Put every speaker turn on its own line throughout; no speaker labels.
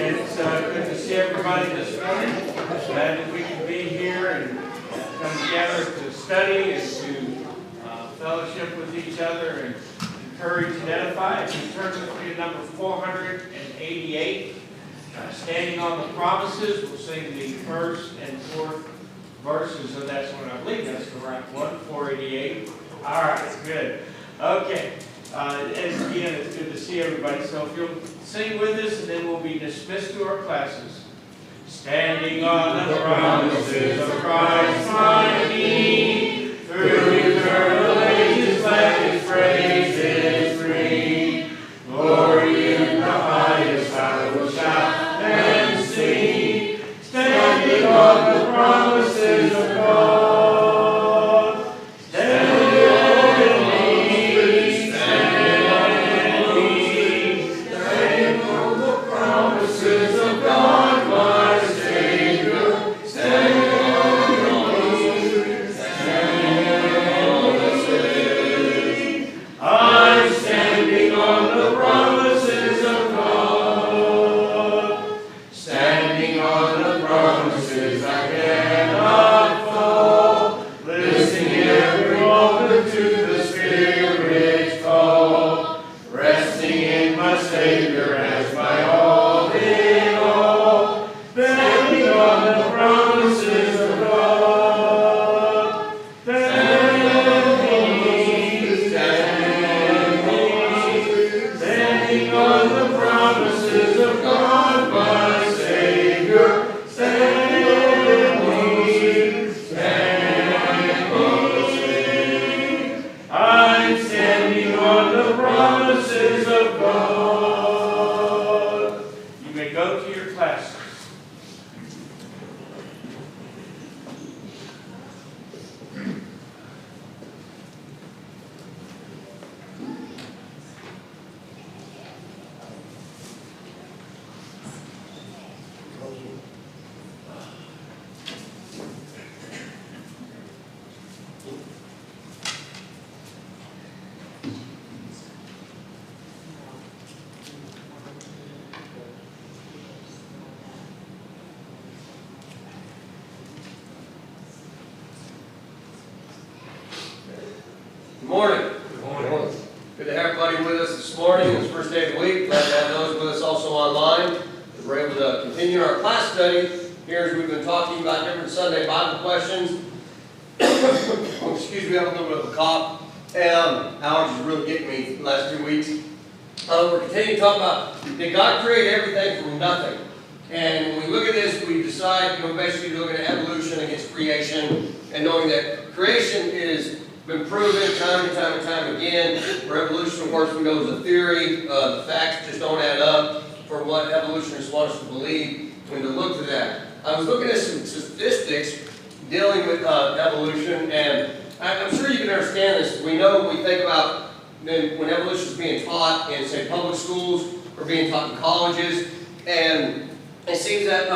It's good to see everybody this morning. Glad that we can be here and come together to study and to fellowship with each other and encourage and edify. If you turn with me to number 488, Standing on the Promises, we'll sing the first and fourth verses of that one. I believe that's the right one, 488. All right, good. Okay. And again, it's good to see everybody. So if you'll sing with us, and then we'll be dismissed to our classes. Standing on the promises of Christ my King, through eternal ages let His praises ring. Glory in the highest I will shout and sing, standing on the promises of God.
Good morning. Good morning. Good to have everybody with us this morning. It's the first day of the week. Glad to have those with us also online. We're able to continue our class study here as we've been talking about different Sunday Bible questions. Excuse me, I have a little bit of a cough. And allergies really getting me the last 2 weeks. We're continuing to talk about, did God create everything from nothing? And when we look at this, we decide, basically looking at evolution against creation and knowing that creation is been proven time and time and time again. For evolution, of course, we know is a theory. The facts just don't add up for what evolutionists want us to believe when to look to that. I was looking at some statistics dealing with evolution, and I'm sure you can understand this. We know when we think about when evolution is being taught in, say, public schools or being taught in colleges, and it seems that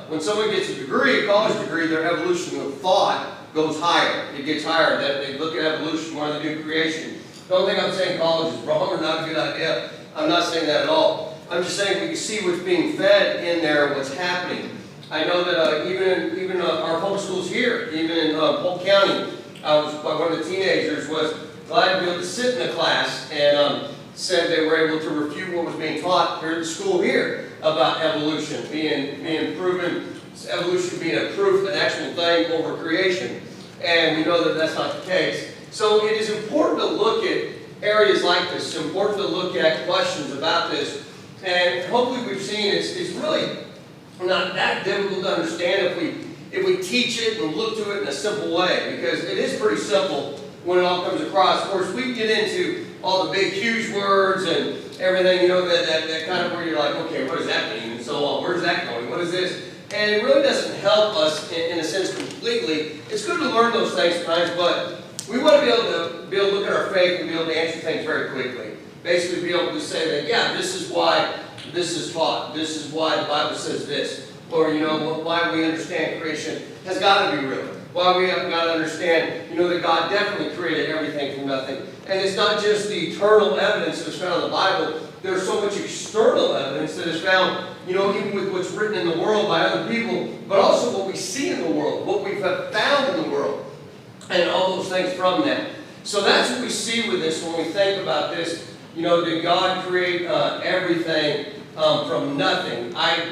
when someone gets a degree, a college degree, their evolution of thought goes higher. It gets higher. That they look at evolution more than they do creation. Don't think I'm saying college is wrong or not a good idea. I'm not saying that at all. I'm just saying we can see what's being fed in there, what's happening. I know that even our public schools here, even in Polk County, one of the teenagers was glad to be able to sit in a class and said they were able to refute what was being taught here at the school here about evolution being proven. Evolution being a proof, an actual thing over creation. And we know that that's not the case. So it is important to look at areas like this. It's important to look at questions about this. And hopefully we've seen it's really not that difficult to understand if we teach it and look to it in a simple way. Because it is pretty simple when it all comes across. Of course, we get into all the big, huge words and everything, that kind of where you're like, okay, what does that mean? And so on. Where's that going? What is this? And it really doesn't help us in a sense completely. It's good to learn those things sometimes, but we want to be able to look at our faith and be able to answer things very quickly. Basically be able to say that, yeah, this is why this is taught. This is why the Bible says this. Or, why we understand creation has got to be real. Why we have got to understand, that God definitely created everything from nothing. And it's not just the eternal evidence that's found in the Bible, there's so much external evidence that is found, even with what's written in the world by other people, but also what we see in the world, what we've found in the world, and all those things from that. So that's what we see with this when we think about this. Did God create everything from nothing? I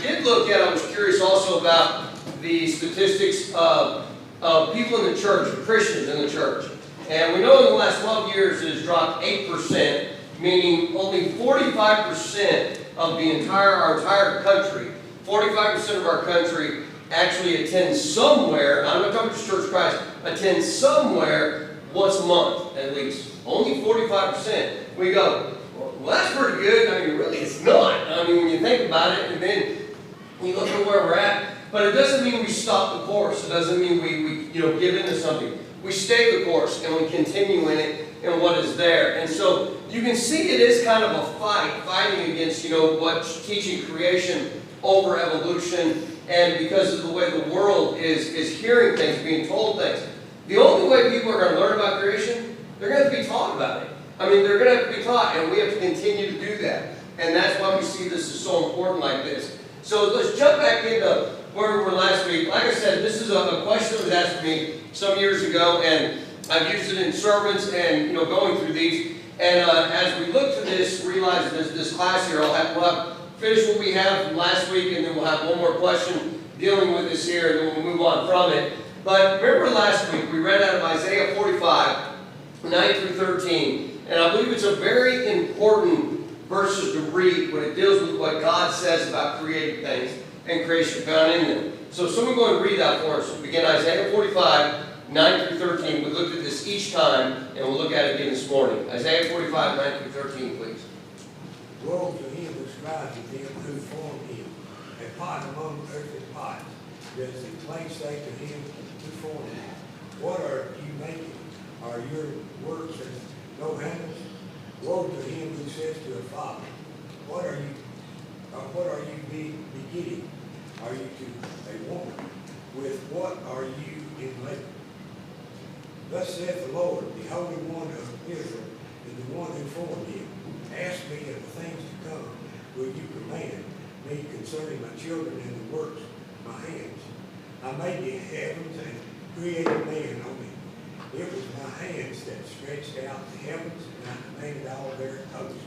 was curious also about the statistics of people in the church, Christians in the church. And we know in the last 12 years it has dropped 8%, meaning only 45% of our entire country, 45% of our country actually attends somewhere, I'm not talking just Church of Christ, attends somewhere once a month at least. Only 45%. We go, well, that's pretty good. I mean, really, it's not. I mean, when you think about it, and then you look at where we're at, but it doesn't mean we stop the course. It doesn't mean we give into something. We stay the course and we continue in it and what is there. And so you can see it is kind of a fighting against, what's teaching creation over evolution, and because of the way the world is hearing things, being told things. The only way people are going to learn about creation, they're going to have to be taught about it. I mean, they're going to have to be taught, and we have to continue to do that. And that's why we see this is so important like this. So let's jump back into where we were last week. Like I said, this is a question that was asked to me some years ago, and I've used it in sermons and going through these. And as we look to this, realize this class here, we'll have finish what we have from last week, and then we'll have one more question dealing with this here, and then we'll move on from it. But remember last week we read out of Isaiah 45, 9 through 13, and I believe it's a very important verses to read when it deals with what God says about creating things and creation found in them. So someone go and read that for us. We'll begin Isaiah 45, 9 through 13. We looked at this each time, and we'll look at it again this morning. Isaiah 45, 9 through 13, please.
Woe to him who scribes with them who formed him, a pot among earthly pots. Does the clay say to him who formed him, what are you making? Are your works as no handles? Woe to him who says to a father, what are you begetting? Are you to a woman? With what are you in labor? Thus saith the Lord, the Holy One of Israel, and the one who formed him. Ask me of the things to come. Will you command me concerning my children and the works of my hands? I made the heavens and created man on them. It was my hands that stretched out the heavens, and I commanded all their hosts.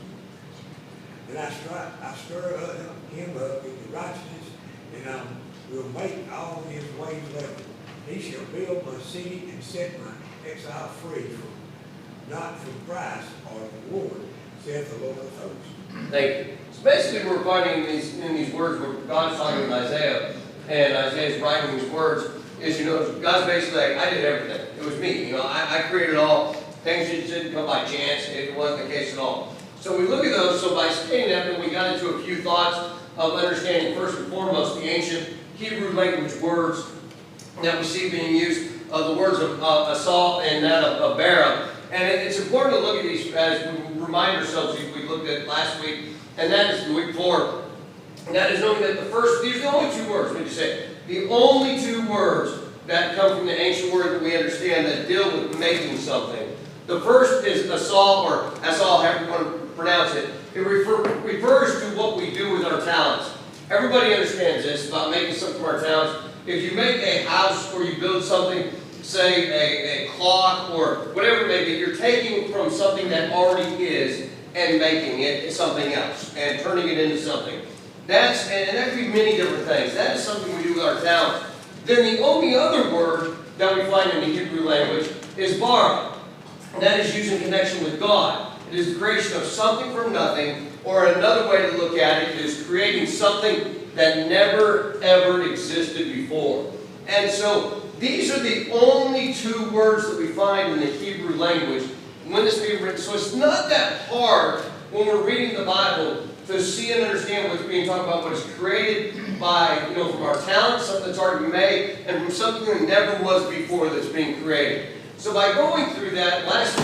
And I stir him up in the righteousness, and I will make all his ways level. He shall build my city and set my exile free, not from price or reward, saith the Lord of hosts.
Thank you. So basically we're finding in these words where God's talking with Isaiah, and Isaiah's writing these words, is, God's basically like, I did everything. It was me. I created it all. Things just didn't come by chance. It wasn't the case at all. So we look at those. So by stating that, then we got into a few thoughts of understanding, first and foremost, the ancient Hebrew language words that we see being used, the words of Asal and that of Bara. And it's important to look at these as we remind ourselves, we looked at last week, and that is the week before. And that is knowing that these are the only two words, what did you say? The only two words that come from the ancient word that we understand that deal with making something. The first is Asal, or Asal, however you want to pronounce it. It refers to what we do with our talents. Everybody understands this about making something from our talents. If you make a house or you build something, say a clock or whatever it may be, you're taking from something that already is and making it something else and turning it into something. And that could be many different things. That is something we do with our talents. Then the only other word that we find in the Hebrew language is bara. And that is used in connection with God. It is the creation of something from nothing, or another way to look at it is creating something that never ever existed before. And so these are the only two words that we find in the Hebrew language when it's being written. So it's not that hard when we're reading the Bible to see and understand what's being talked about, what is created by, from our talent, something that's already been made, and from something that never was before that's being created. So by going through that, last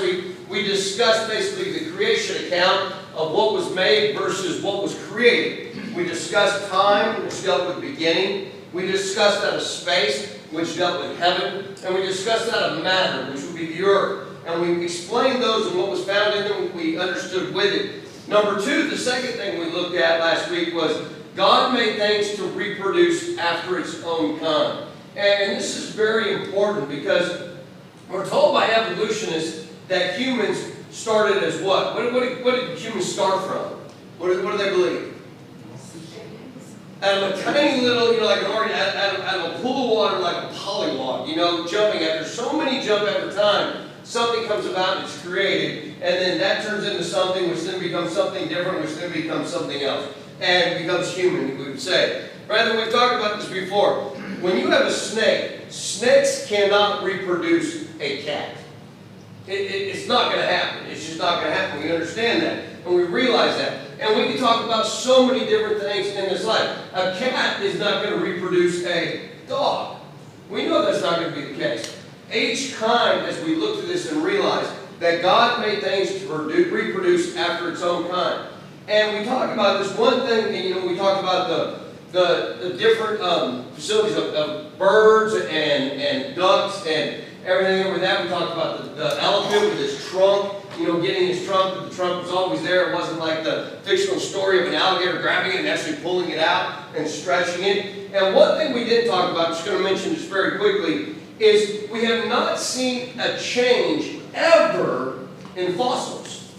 week we discussed basically the creation account of what was made versus what was created. We discussed time, which dealt with beginning. We discussed out of space, which dealt with heaven. And we discussed out of matter, which would be the earth. And we explained those and what was found in them, we understood with it. Number two, the second thing we looked at last week was God made things to reproduce after its own kind. And this is very important because we're told by evolutionists that humans started as what? What did humans start from? What do they believe? Out of a tiny little, like an organ, out of a pool of water, like a pollywog, jumping. After so many jump after time, something comes about and it's created, and then that turns into something, which then becomes something different, which then becomes something else, and becomes human, we would say. Rather, we've talked about this before. When you have a snake, snakes cannot reproduce a cat. It's not going to happen. It's just not going to happen. We understand that, and we realize that. And we can talk about so many different things in this life. A cat is not going to reproduce a dog. We know that's not going to be the case. Each kind, as we look to this and realize that God made things to reproduce after its own kind. And we talk about this one thing, and we talk about the different facilities of birds and ducks and everything over that. We talked about the elephant with his trunk, getting his trunk, but the trunk was always there. It wasn't like the fictional story of an alligator grabbing it and actually pulling it out and stretching it. And one thing we didn't talk about, I'm just going to mention this very quickly, is we have not seen a change ever in fossils.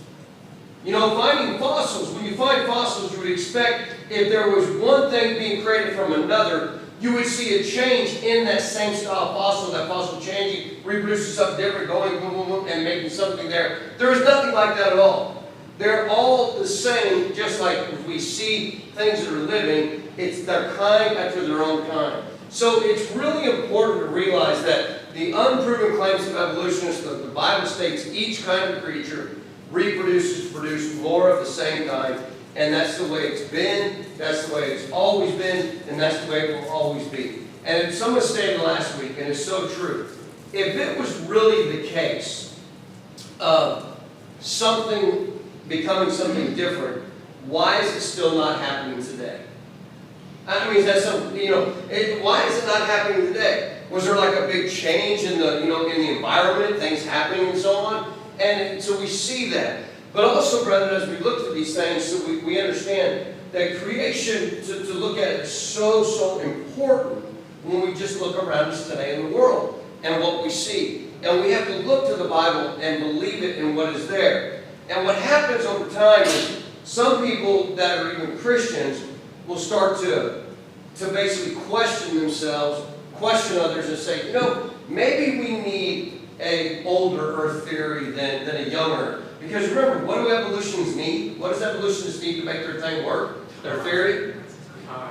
Finding fossils, when you find fossils, you would expect if there was one thing being created from another, you would see a change in that same style fossil, that fossil changing, reproducing something different, going boom, boom, boom, and making something there. There is nothing like that at all. They're all the same, just like if we see things that are living, it's their kind after their own kind. So it's really important to realize that the unproven claims of evolutionists, the Bible states each kind of creature reproduces to produce more of the same kind. And that's the way it's been, that's the way it's always been, and that's the way it will always be. And someone stated last week, and it's so true, if it was really the case of something becoming something different, why is it still not happening today? I mean, is that something, why is it not happening today? Was there like a big change in the, in the environment, things happening and so on? And so we see that. But also, brethren, as we look at these things, so we understand that creation, to look at it, is so important when we just look around us today in the world and what we see. And we have to look to the Bible and believe it in what is there. And what happens over time is some people that are even Christians will start to basically question themselves, question others, and say, maybe we need an older earth theory than a younger. Because remember, what do evolutionists need? What does evolutionists need to make their thing work? Their theory?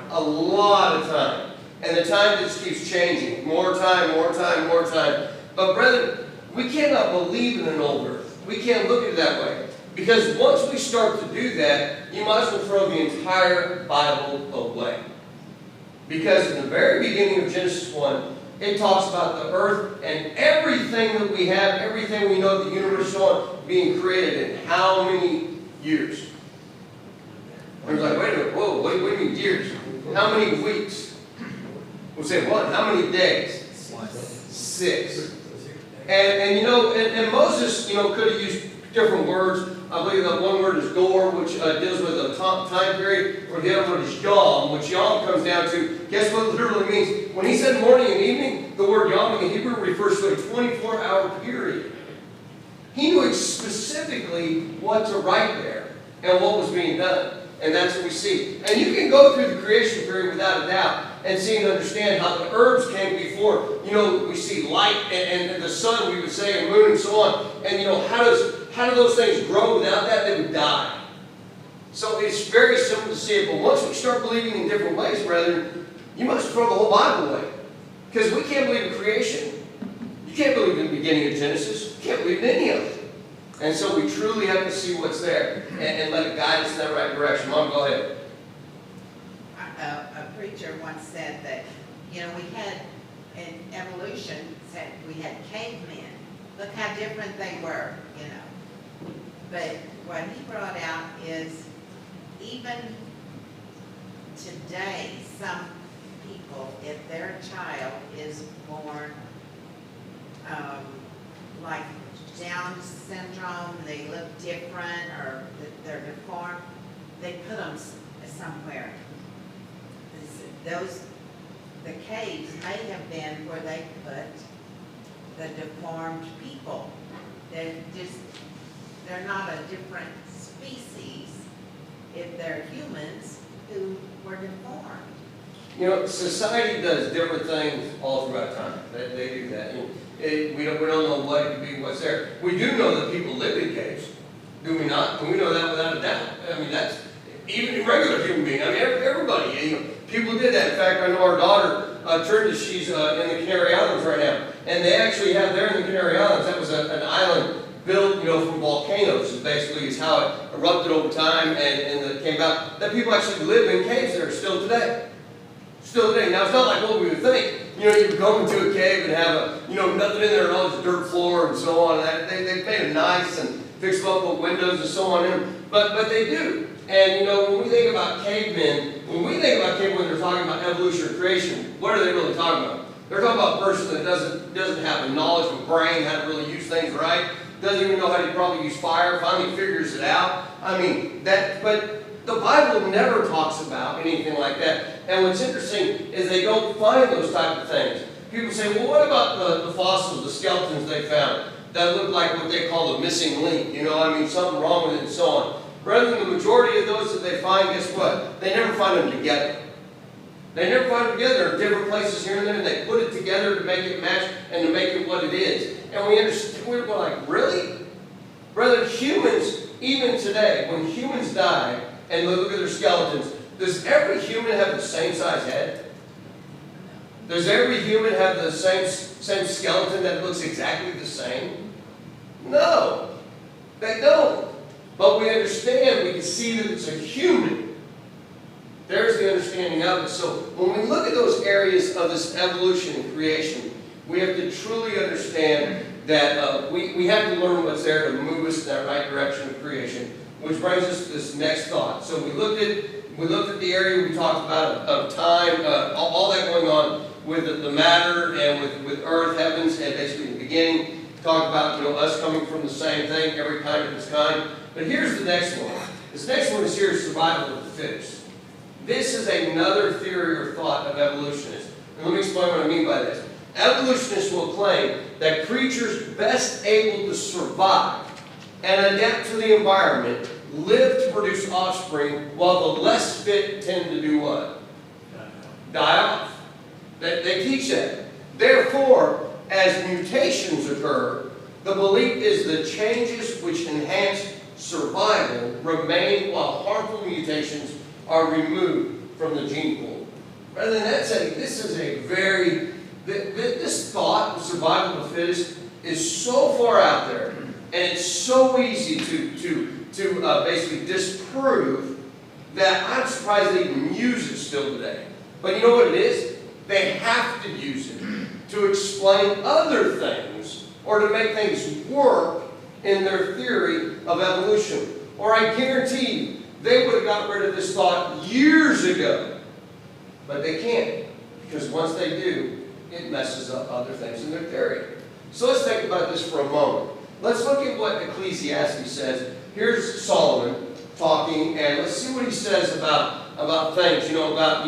A lot of time. And the time just keeps changing. More time, more time, more time. But brethren, we cannot believe in an old earth. We can't look at it that way. Because once we start to do that, you might as well throw the entire Bible away. Because in the very beginning of Genesis 1, it talks about the earth and everything that we have, everything we know, the universe, so on, being created in how many years? We're like, wait a minute, whoa, what do you mean years? How many weeks? We'll say what? How many days? 6. And Moses, could have used different words. I believe that one word is dor, which deals with a time period, or the other word is yom, which yom comes down to, guess what it literally means? When he said morning and evening, the word yom in Hebrew refers to a 24-hour period. He knew specifically what to write there and what was being done. And that's what we see. And you can go through the creation period without a doubt and see and understand how the herbs came before. We see light and the sun, we would say, and moon and so on. And how do those things grow? Without that, they would die. So it's very simple to see it. But once we start believing in different ways, brethren, you must throw the whole Bible away. Because we can't believe in creation. You can't believe in the beginning of Genesis. You can't believe in any of it. And so we truly have to see what's there and let it guide us in that right direction. Mom, go ahead.
A preacher once said that, we had, in evolution, said we had cavemen. Look how different they were, But what he brought out is, even today, some people, if their child is born like Down syndrome, they look different, or they're deformed, they put them somewhere. The caves may have been where they put the deformed people. They're not a different species if they're humans who were deformed.
You know, society does different things all throughout time. They do that. We don't know what it could be, what's there. We do know that people live in caves, do we not? And we know that without a doubt. I mean, that's even a regular human being. I mean, everybody, you know, people did that. In fact, I know our daughter, Trinity, she's in the Canary Islands right now, and they actually have there in the Canary Islands, that was an island built, you know, from volcanoes. Basically, is how it erupted over time and it came out. That people actually live in caves there still today. Still today. Now, it's not like what we would think. You know, you would go into a cave and have nothing in there and all this dirt floor and so on. And they made it nice and fixed them up with windows and so on in them. But they do. And, you know, when we think about cavemen, when they're talking about evolution or creation, what are they really talking about? They're talking about a person that doesn't have the knowledge of a brain, how to really use things right, doesn't even know how to probably use fire, finally figures it out. I mean, but the Bible never talks about anything like that. And what's interesting is they don't find those type of things. People say, well, what about the fossils, the skeletons they found that look like what they call the missing link? You know, I mean, something wrong with it and so on. Rather than the majority of those that they find, guess what? They never find them together. They never find them together in different places here and there, and they put it together to make it match and to make it what it is. And we understand, we're like, really? Brother, humans, even today, when humans die and look at their skeletons, does every human have the same size head? Does every human have the same skeleton that looks exactly the same? No, they don't. But we understand, we can see that it's a human. There's the understanding of it. So when we look at those areas of this evolution and creation, we have to truly understand that we have to learn what's there to move us in that right direction of creation, which brings us to this next thought. So we looked at the area we talked about of time, all that going on with the matter and with earth, heavens, and basically in the beginning. Talked about us coming from the same thing, every kind of its kind. But here's the next one. This next one is here, survival of the fittest. This is another theory or thought of evolutionists. And let me explain what I mean by this. Evolutionists will claim that creatures best able to survive and adapt to the environment live to produce offspring, while the less fit tend to do what? Die off. They teach that. Therefore, as mutations occur, the belief is the changes which enhance survival remain while harmful mutations are removed from the gene pool. Rather than that saying, this is a this thought of survival of the fittest is so far out there, and it's so easy to basically disprove that I'm surprised they even use it still today. But you know what it is? They have to use it to explain other things or to make things work in their theory of evolution. Or I guarantee you, they would have got rid of this thought years ago. But they can't, because once they do, it messes up other things in their theory. So let's think about this for a moment. Let's look at what Ecclesiastes says. Here's Solomon talking, and let's see what he says about things, about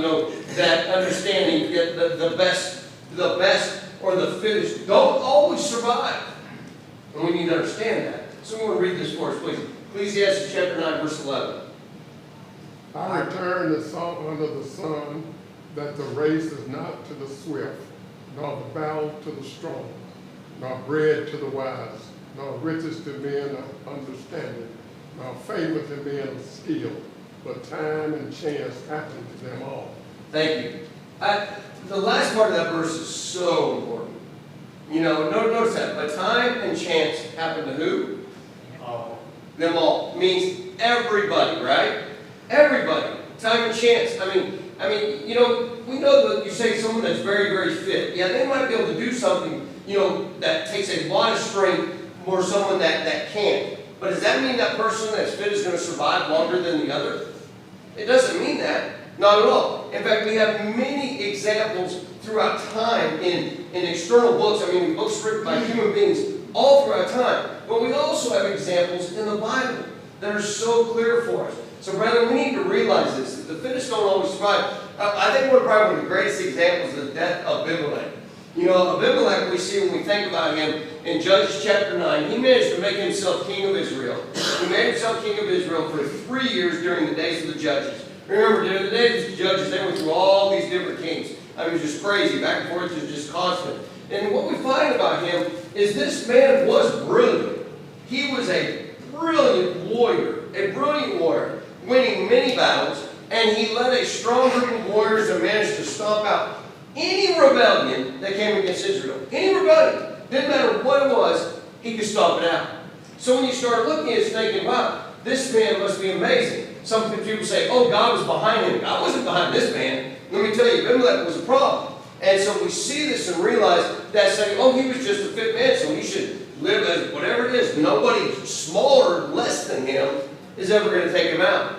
that understanding that the best or the fittest don't always survive. And we need to understand that. So I'm going to read this for us, please. Ecclesiastes chapter 9, verse 11.
I return the salt under the sun, that the race is not to the swift, nor the battle to the strong, nor bread to the wise, nor riches to men of understanding, nor favor to men of skill, but time and chance happen to them all.
Thank you. The last part of that verse is so important. Notice that. But time and chance happen to who?
All.
Them all. Means everybody, right? Everybody. Time and chance. I mean, we know that you say someone that's very, very fit. Yeah, they might be able to do something, that takes a lot of strength, or someone that can't. But does that mean that person that's fit is going to survive longer than the other? It doesn't mean that. Not at all. In fact, we have many examples throughout time in external books, books written by human beings all throughout time, But we also have examples in the Bible that are so clear for us. So, brethren, we need to realize this, that the fittest don't always survive. I think probably one of the greatest examples is the death of Abimelech. You know, Abimelech, we see when we think about him in Judges chapter 9, he managed to make himself king of Israel. He made himself king of Israel for 3 years during the days of the judges. Remember, during the days of the judges, they went through all these different kings. I mean, it was just crazy. Back and forth, it was just constant. And what we find about him is this man was brilliant. He was a brilliant warrior, winning many battles, and he led a strong group of warriors and managed to stomp out any rebellion that came against Israel. Any rebellion. Didn't matter what it was, he could stomp it out. So when you start looking at it, thinking, wow, this man must be amazing. Some people say, oh, God was behind him. God wasn't behind this man. Let me tell you, Abimelech was a problem. And so we see this and realize that saying, oh, he was just a fit man, so he should live as whatever it is. Nobody smaller, less than him, is ever going to take him out.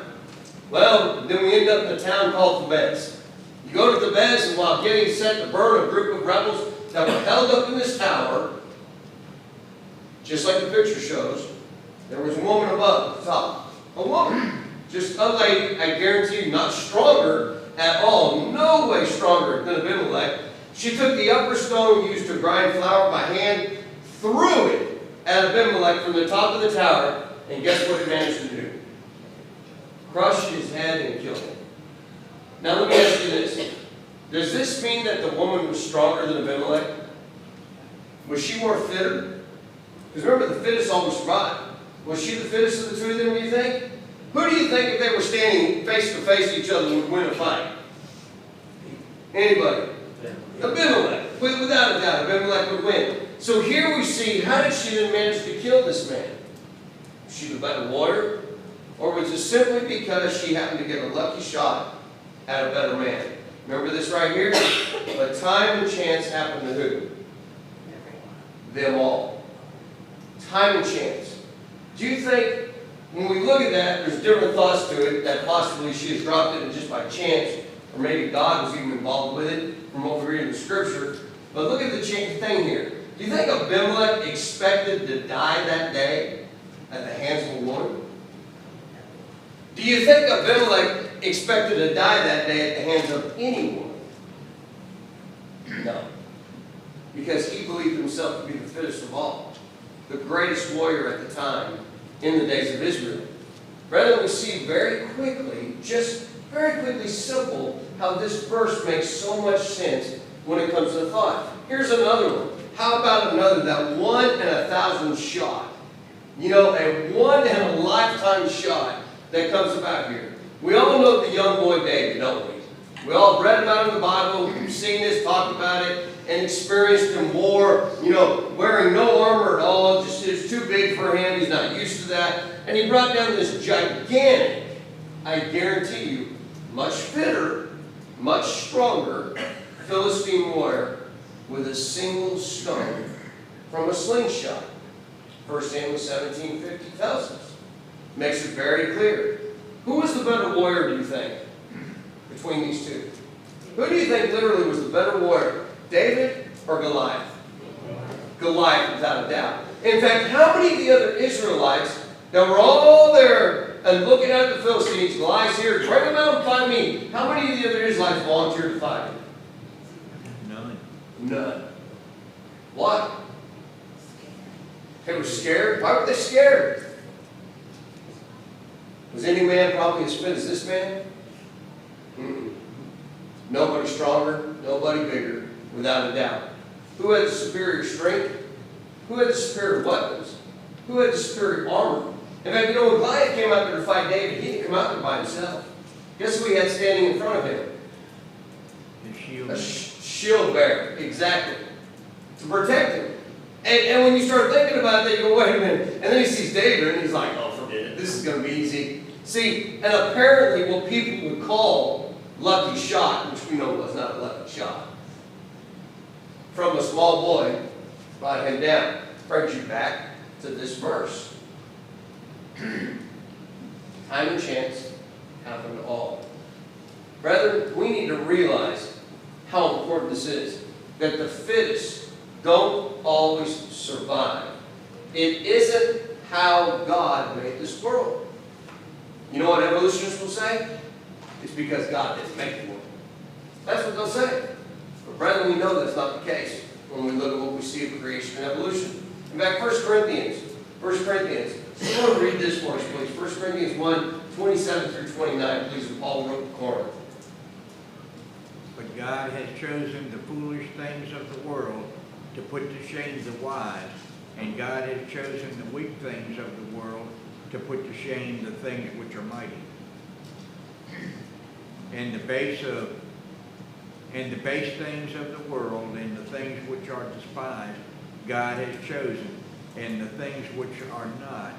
Well, then we end up in a town called Thebez. You go to Thebez, and while getting set to burn a group of rebels that were held up in this tower, just like the picture shows, there was a woman above at the top. A woman. Just a lady, I guarantee you, not stronger at all. No way stronger than Abimelech. She took the upper stone used to grind flour by hand, threw it at Abimelech from the top of the tower, and guess what it managed to do? Crush his head and kill him. Now let me ask you this. Does this mean that the woman was stronger than Abimelech? Was she more fitter? Because remember, the fittest always survive. Was she the fittest of the two of them, do you think? Who do you think, if they were standing face to face with each other, would win a fight? Anybody? Abimelech. Without a doubt, Abimelech would win. So here we see, how did she then manage to kill this man? Was she the better warrior? Or was it simply because she happened to get a lucky shot at a better man? Remember this right here? But time and chance happened to who? Them all. Time and chance. Do you think, when we look at that, there's different thoughts to it, that possibly she has dropped it just by chance, or maybe God was even involved with it, from what we read in the Scripture. But look at the thing here. Do you think Abimelech expected to die that day at the hands of a woman? Do you think Abimelech expected to die that day at the hands of any woman? No. Because he believed himself to be the fittest of all, the greatest warrior at the time in the days of Israel. Brethren, we see very quickly, just very quickly simple, how this verse makes so much sense when it comes to the thought. Here's another one. How about another, that 1 in 1,000 shot? You know, a 1 in a lifetime shot that comes about here. We all know the young boy David, don't we? We all read about him in the Bible, we've seen this, talked about it, and experienced in war, you know, wearing no armor at all, just it's too big for him, he's not used to that. And he brought down this gigantic, I guarantee you, much fitter, much stronger Philistine warrior with a single stone from a slingshot. 1 Samuel 17:50 tells us. Makes it very clear. Who was the better warrior, do you think, between these two? Who do you think literally was the better warrior, David or Goliath? Goliath, without a doubt. In fact, how many of the other Israelites that were all there and looking at the Philistines, Goliath's here, bring him out and fight me, how many of the other Israelites volunteered to fight him? None. Why? They were scared. Why were they scared? Was any man probably as fit as this man? Nobody stronger, nobody bigger, without a doubt. Who had the superior strength? Who had the superior weapons? Who had the superior armor? In fact, you know, when Goliath came out there to fight David, he didn't come out there by himself. Guess who he had standing in front of him? A shield bearer, exactly. To protect him. And when you start thinking about that, you go, wait a minute. And then he sees David, and he's like, oh, forget it. This is going to be easy. See, and apparently what people would call lucky shot, which we know was not a lucky shot, from a small boy, brought him down. Brings you back to this verse. Time and chance happen to all. Brethren, we need to realize how important this is. That the fittest don't always survive It isn't how God made this world. You know what evolutionists will say? It's because God didn't make the world. That's what they'll say. But brethren, we know that's not the case when we look at what we see of creation and evolution. In fact, 1 Corinthians. Someone read this for us, please. 1 Corinthians 1, 27 through 29, please, when Paul wrote to Corinth.
But God has chosen the foolish things of the world to put to shame the wise, and God has chosen the weak things of the world to put to shame the things which are mighty. And the base things of the world and the things which are despised, God has chosen, and the things which are not,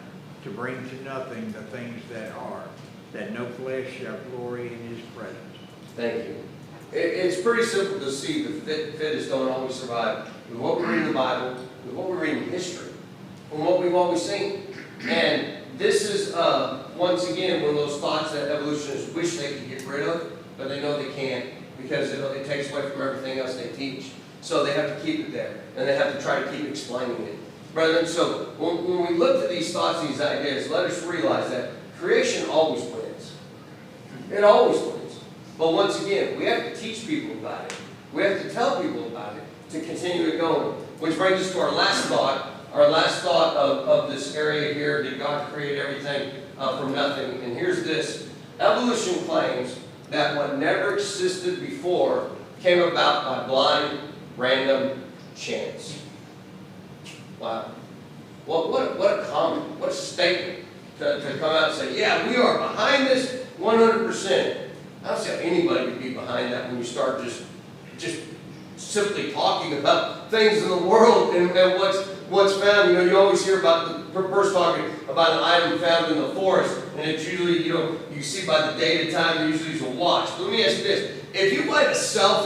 to bring to nothing the things that are, that no flesh shall glory in his presence.
Thank you. It's pretty simple to see the fittest don't always survive with what we read in the Bible, with what we read in history, from what we've always seen. And this is, once again, one of those thoughts that evolutionists wish they could get rid of, but they know they can't because it takes away from everything else they teach. So they have to keep it there, and they have to try to keep explaining it. Brethren, so when we look at these thoughts, these ideas, let us realize that creation always wins. It always wins. But once again, we have to teach people about it. We have to tell people about it to continue it going. Which brings us to our last thought. Our last thought of this area here, did God create everything from nothing? And here's this. Evolution claims that what never existed before came about by blind, random chance. Wow. Well, what a comment, what a statement to come out and say, yeah, we are behind this 100%. I don't see how anybody could be behind that when you start just simply talking about things in the world and what's found. You know, you always hear about the person talking about an item found in the forest, and it's usually, you know, you see by the date and time, usually it's a watch. But let me ask you this. If you find a cell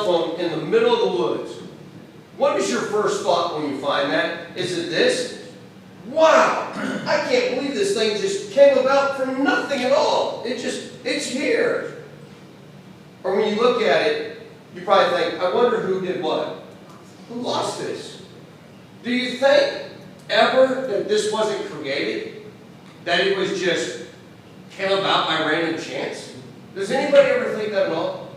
phone in the middle of the woods, what is your first thought when you find that? Is it this? Wow, I can't believe this thing just came about from nothing at all. It's here. Or when you look at it, you probably think, I wonder who did what? Who lost this? Do you think ever that this wasn't created? That it was just came about by random chance? Does anybody ever think that at all?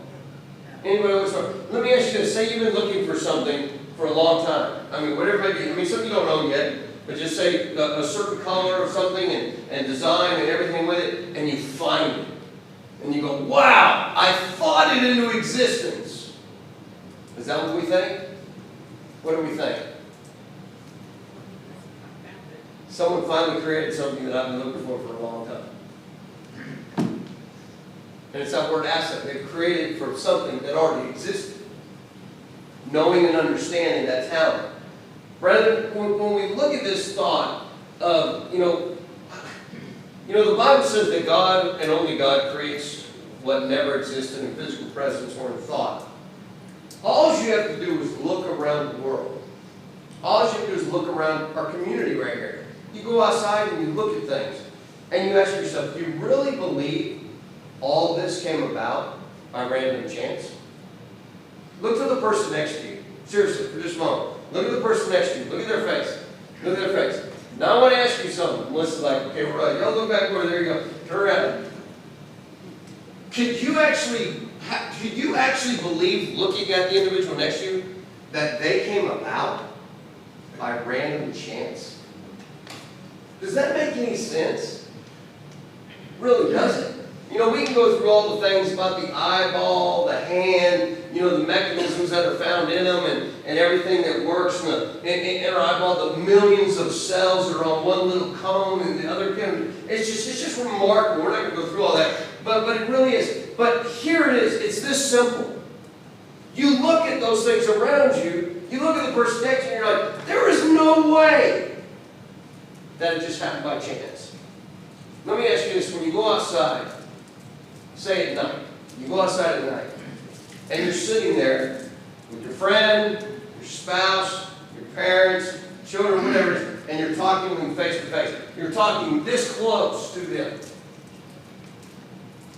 Anybody else? Let me ask you this. Say you've been looking for something for a long time. I mean, whatever it might be. I mean, something you don't own yet, but just say a certain color of something and design and everything with it, and you find it. And you go, wow, I thought it into existence. Is that what we think? What do we think? Someone finally created something that I've been looking for a long time. And it's that word asset. They've created from something that already existed. Knowing and understanding that talent. Brethren, when we look at this thought of, you know, the Bible says that God and only God creates what never existed in physical presence or in thought. All you have to do is look around the world. All you have to do is look around our community right here. You go outside and you look at things, and you ask yourself, do you really believe all this came about by random chance? Look to the person next to you. Seriously, for just a moment. Look at the person next to you. Look at their face. Look at their face. Now I want to ask you something. Melissa's like, okay, we're right. Y'all look back over there. You go. Turn around. Could you actually believe, looking at the individual next to you, that they came about by random chance? Does that make any sense? Really doesn't. You know, we can go through all the things about the eyeball, the hand, you know, the mechanisms that are found in them and everything that works in our eyeball, the millions of cells that are on one little cone and the other cone. It's just remarkable. We're not going to go through all that. But it really is. But here it is. It's this simple. You look at those things around you, you look at the person next to you, and you're like, there is no way that it just happened by chance. Let me ask you this. When you go outside, say at night, you go outside at night, and you're sitting there with your friend, your spouse, your parents, children, whatever, and you're talking to them face to face. You're talking this close to them.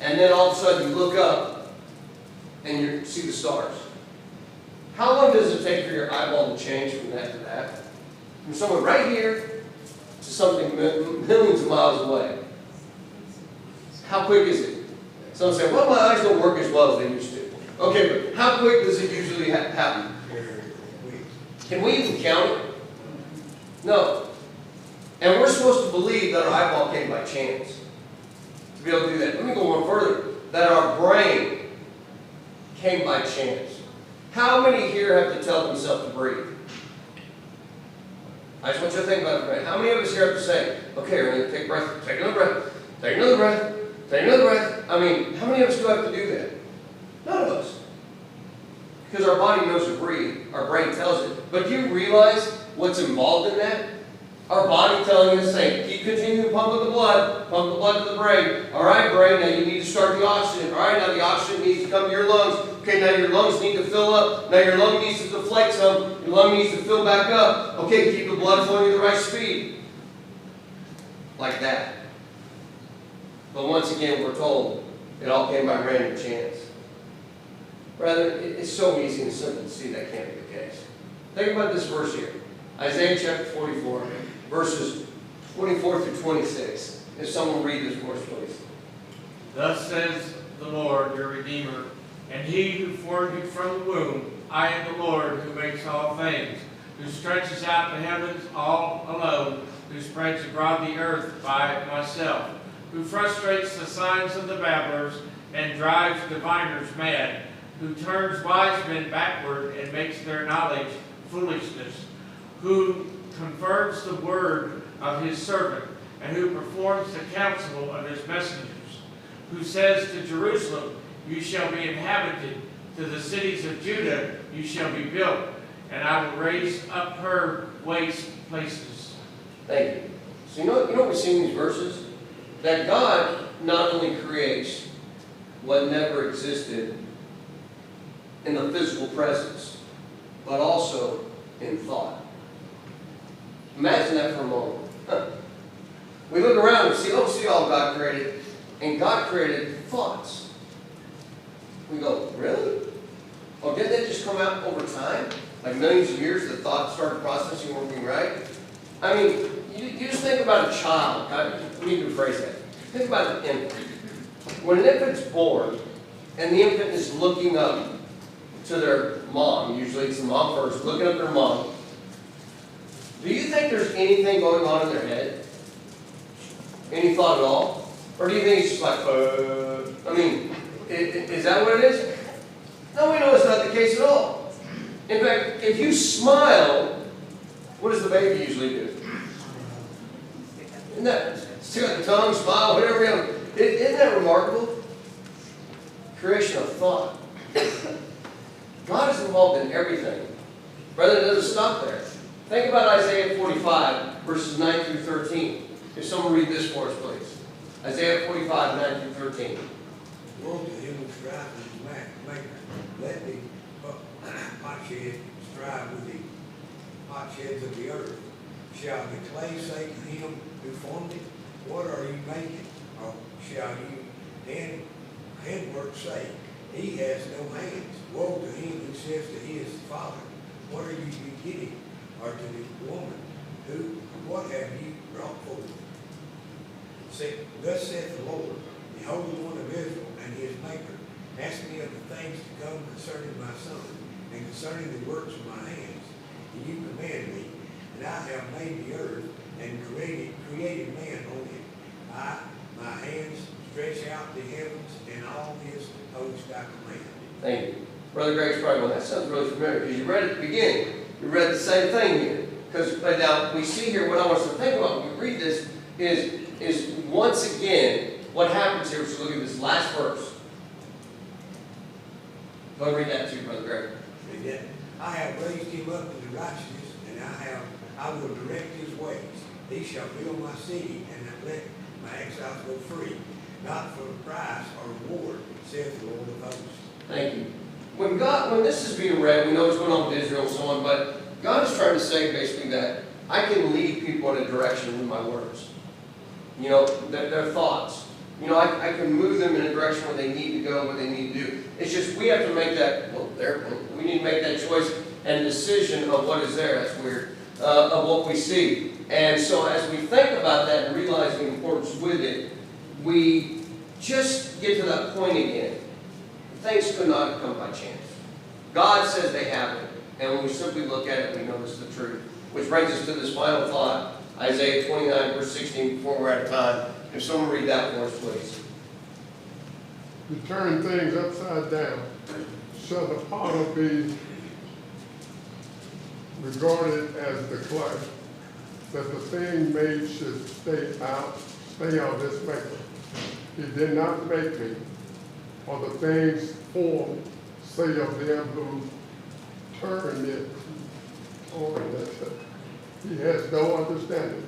And then all of a sudden you look up and you see the stars. How long does it take for your eyeball to change from that to that? from someone right here to something millions of miles away. How quick is it? Some say, well, my eyes don't work as well as they used to. Okay, but how quick does it usually happen? Can we even count it? No. And we're supposed to believe that our eyeball came by chance to be able to do that. Let me go one further. That our brain came by chance. How many here have to tell themselves to breathe? I just want you to think about it for a minute. How many of us here have to say, okay, we're going to take a breath, take another breath, take another breath, take another breath? I mean, how many of us do have to do that? None of us. Because our body knows to breathe. Our brain tells it. But do you realize what's involved in that? Our body telling us, saying, keep continuing to pump the blood to the brain. All right, brain, now you need to start the oxygen. All right, now the oxygen needs to come to your lungs. Okay, now your lungs need to fill up. Now your lung needs to deflate some. Your lung needs to fill back up. Okay, keep the blood flowing at the right speed. Like that. But once again, we're told it all came by random chance. Rather, it's so easy and simple to see that can't be the case. Think about this verse here. Isaiah chapter 44, verses 24 through 26. If someone will read this for us, please.
Thus says the Lord, your Redeemer, and He who formed you from the womb. I am the Lord who makes all things, who stretches out the heavens all alone, who spreads abroad the earth by myself, who frustrates the signs of the babblers and drives diviners mad, who turns wise men backward and makes their knowledge foolishness, who confirms the word of his servant, and who performs the counsel of his messengers, who says to Jerusalem, you shall be inhabited, to the cities of Judah you shall be built, and I will raise up her waste places.
Thank you. So you know what we see in these verses? That God not only creates what never existed in the physical presence, but also in thought. Imagine that for a moment. We look around and see all God created, and God created thoughts. We go, really? Oh, didn't that just come out over time? Like millions of years, the thought started processing, working right? I mean, you just think about a child. Let me rephrase that. Think about an infant. When an infant's born, and the infant is looking up to their mom, usually it's the mom first, looking at their mom, do you think there's anything going on in their head? Any thought at all? Or do you think it's just like, I mean, is that what it is? No, we know it's not the case at all. In fact, if you smile, what does the baby usually do? Isn't that, stick out the tongue, smile, whatever else. Isn't that remarkable? Creation of thought. God is involved in everything. Brother, it doesn't stop there. Think about Isaiah 45, verses 9 through 13. If someone read this for us, please. Isaiah 45, 9 through 13.
Woe to him who strives with his maker. Let the potsherd strive with the potsherds of the earth. Shall the clay say to him who formed it, what are you making? Or shall you handwork say, he has no hands? Woe to him who says to his father, what are you begetting? Or to the woman, what have you brought forth? Thus saith the Lord, the Holy One of Israel and his Maker, ask me of the things to come concerning my son, and concerning the works of my hands. And you command me, and I have made the earth, and created man on it. My hands stretch out the heavens, and all his host I command.
Thank you. Brother Greg's probably going, that sounds really familiar, because you read it at the beginning. You read the same thing here. Because now we see here, what I want us to think about when we read this is once again, what happens here, so look at this last verse. Go ahead and read that too, Brother Greg.
Read that. I have raised him up in the righteousness, and I will direct his ways. He shall build my city, and let my exiles go free, not for a price or reward, saith the Lord of hosts.
Thank you. When this is being read, we know what's going on with Israel and so on, but God is trying to say basically that I can lead people in a direction with my words. You know, their thoughts. You know, I can move them in a direction where they need to go, what they need to do. It's just we have to make that, we need to make that choice and decision of what is there. That's weird. of what we see. And so as we think about that and realize the importance with it, we just get to that point again. Things could not have come by chance. God says they happen. And when we simply look at it, we notice the truth. Which brings us to this final thought, Isaiah 29, verse 16, before we're out of time. If someone read that for us, please.
You turn things upside down. Shall the potter be regarded as the clay, that the thing made should stay of his maker? He did not make me, or the things formed say of them who turn it toward it. He has no understanding.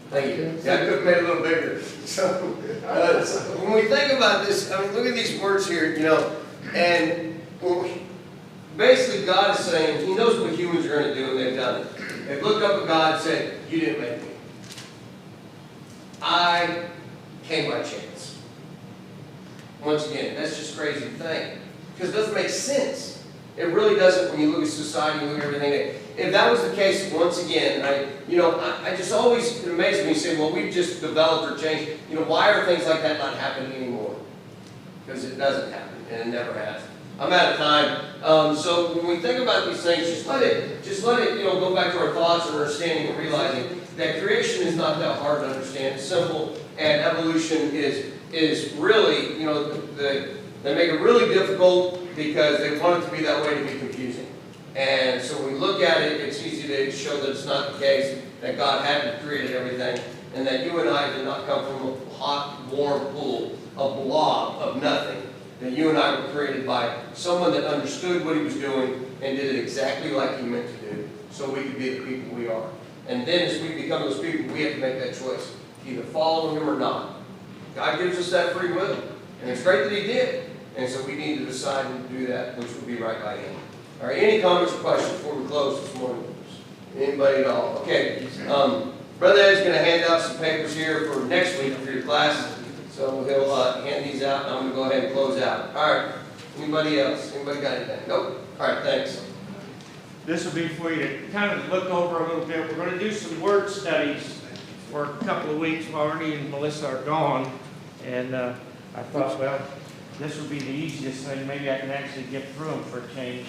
Thank you. Yeah, I could have made it a little bigger. So when we think about this, I mean, look at these words here, you know, and basically God is saying, He knows what humans are going to do, and they've done it. They've looked up at God and said, you didn't make me. I came by chance. Once again, that's just crazy to think, because it doesn't make sense. It really doesn't when you look at society and look at everything. If that was the case, once again, I just always, it amazes me, say, well, we've just developed or changed. You know, why are things like that not happening anymore? Because it doesn't happen, and it never has. I'm out of time. So when we think about these things, just let it, go back to our thoughts and understanding and realizing that creation is not that hard to understand. It's simple, and evolution is really, they make it really difficult because they want it to be that way to be confusing. And so when we look at it, it's easy to show that it's not the case, that God hadn't created everything, and that you and I did not come from a hot, warm pool, a blob of nothing. That you and I were created by someone that understood what He was doing and did it exactly like He meant to do, so we could be the people we are. And then as we become those people, we have to make that choice, either follow Him or not. God gives us that free will, and it's great that He did. And so we need to decide to do that, which would be right by Him. All right, any comments or questions before we close this morning? Anybody at all? Okay, Brother Ed's going to hand out some papers here for next week for your class. So he'll hand these out, and I'm going to go ahead and close out. All right, anybody else? Anybody got anything? Nope. All right, thanks.
This will be for you to kind of look over a little bit. We're going to do some word studies for a couple of weeks while Ernie and Melissa are gone. And I thought, well, this would be the easiest thing. Maybe I can actually get through them for a change.